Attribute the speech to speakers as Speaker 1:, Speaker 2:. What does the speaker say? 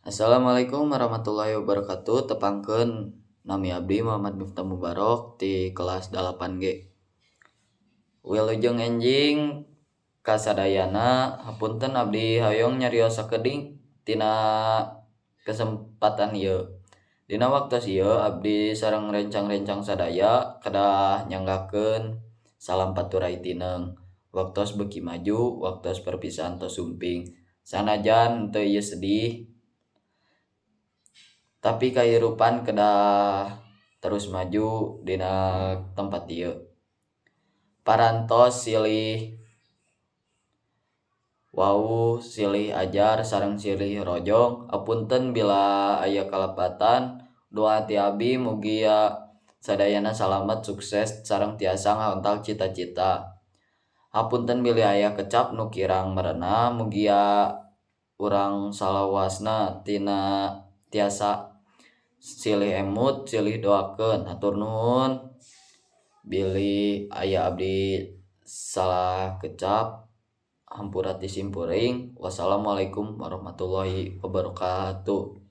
Speaker 1: Assalamualaikum warahmatullahi wabarakatuh. Tepangkeun nami abdi Muhammad Miftah Mubarok di kelas 8G. Wilujeng enjing kasadayana hapunten abdi hoyong nyariosakeun tina kesempatan ieu. Dina waktos ieu abdi sareng rencang-rencang sadaya kedah nyanggakeun salam paturai tineng. Waktos beuki maju, waktos perpisahan tos sumping. Sanajan teu ieu sedih, tapi kahirupan kedah terus maju dina tempat ieu. Parantos silih wau, silih ajar sareng silih rojong, apunten bila aya kalepatan. Doa ti abdi mugi sadayana salamet sukses sareng tiasa ngaontal cita-cita. Hapunten bila aya kecap nu kirang marena mugi urang salawasna tina tiasa silih emut silih doakeun. Hatur nuhun. Bilih aya abdi salah kecap hampura ti simkuring. Wassalamualaikum warahmatullahi wabarakatuh.